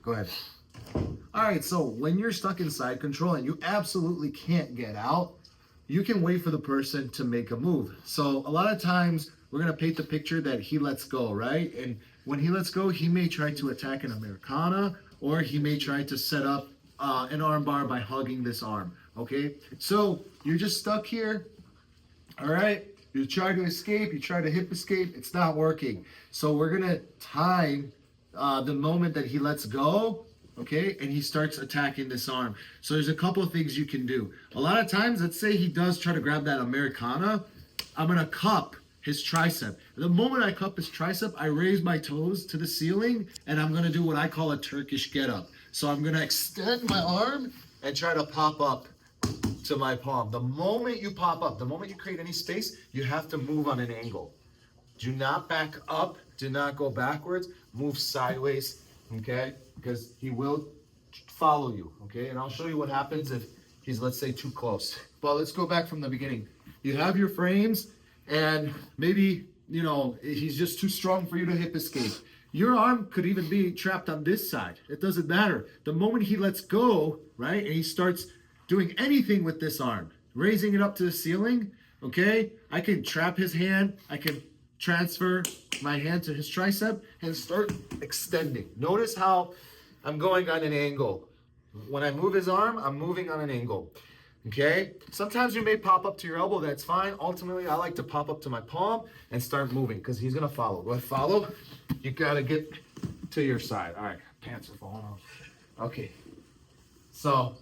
Go ahead. All right, so when you're stuck in side control and you absolutely can't get out, you can wait for the person to make a move. So a lot of times we're gonna paint the picture that he lets go, right? And when he lets go, he may try to attack an Americana, or he may try to set up an arm bar by hugging this arm, okay? So you're just stuck here, all right? You try to escape, you try to hip escape, it's not working. So we're gonna time the moment that he lets go, okay, and he starts attacking this arm. So there's a couple of things you can do. A lot of times, let's say he does try to grab that Americana, I'm gonna cup his tricep. The moment I cup his tricep, I raise my toes to the ceiling, and I'm gonna do what I call a Turkish get up. So I'm gonna extend my arm and try to pop up to my palm. The moment you pop up, the moment you create any space, you have to move on an angle. Do not back up, do not go backwards, move sideways, okay? Because he will follow you, okay? And I'll show you what happens if he's, let's say, too close. But let's go back from the beginning. You have your frames, and maybe, you know, he's just too strong for you to hip escape. Your arm could even be trapped on this side. It doesn't matter. The moment he lets go, right, and he starts doing anything with this arm, raising it up to the ceiling, okay, I can trap his hand, I can transfer my hand to his tricep and start extending. Notice how I'm going on an angle. When I move his arm, I'm moving on an angle, okay? Sometimes you may pop up to your elbow, that's fine. Ultimately, I like to pop up to my palm and start moving because he's gonna follow. Go ahead, follow. You gotta get to your side. All right, pants are falling off. Okay, so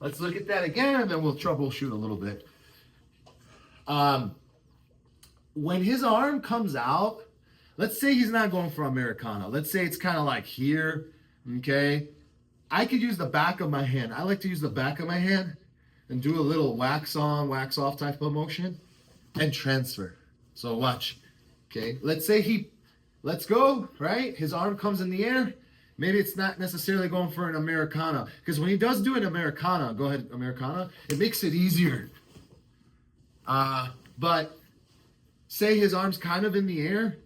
let's look at that again and then we'll troubleshoot a little bit. When his arm comes out, let's say he's not going for Americana. Let's say it's kind of like here, okay? I could use the back of my hand. I like to use the back of my hand and do a little wax on, wax off type of motion and transfer. So watch, okay? Let's say he lets go, right? His arm comes in the air. Maybe it's not necessarily going for an Americana, because when he does do an Americana, go ahead, Americana, it makes it easier. But say his arm's kind of in the air,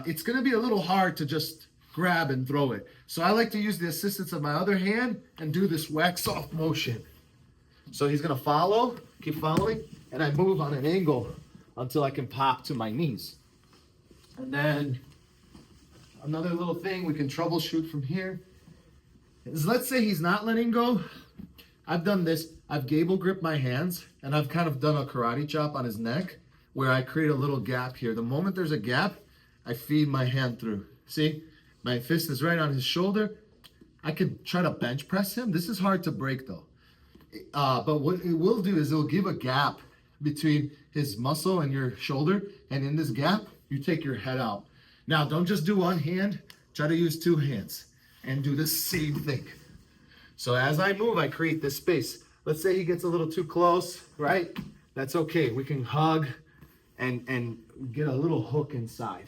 it's gonna be a little hard to just grab and throw it. So I like to use the assistance of my other hand and do this wax off motion. So he's gonna follow, keep following, and I move on an angle until I can pop to my knees. And then another little thing we can troubleshoot from here is, let's say he's not letting go. I've done this, I've gable gripped my hands and I've kind of done a karate chop on his neck where I create a little gap here. The moment there's a gap, I feed my hand through. See, my fist is right on his shoulder. I could try to bench press him. This is hard to break though. But what it will do is it'll give a gap between his muscle and your shoulder. And in this gap, you take your head out. Now, don't just do one hand, try to use two hands and do the same thing. So as I move, I create this space. Let's say he gets a little too close, right? That's okay. We can hug and get a little hook inside,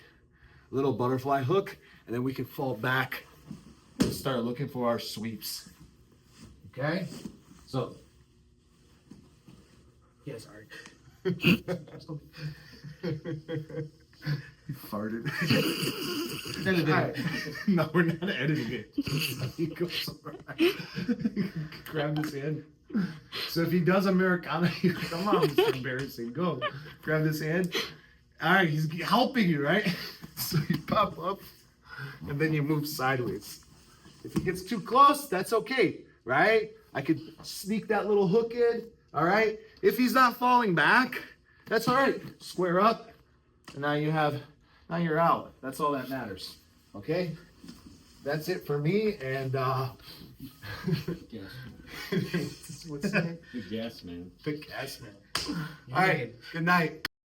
a little butterfly hook, and then we can fall back and start looking for our sweeps. Okay? So, yeah, sorry. You farted. Edit it. No, we're not editing it. Grab this hand. So if he does Americana, come on, it's embarrassing. Go. Grab this hand. All right, he's helping you, right? So you pop up, and then you move sideways. If he gets too close, that's okay, right? I could sneak that little hook in, all right? If he's not falling back, that's all right. Square up, and now you're out. That's all that matters, okay? That's it for me, and What's his name? The Gas Man. The Gas Man. All right, good night.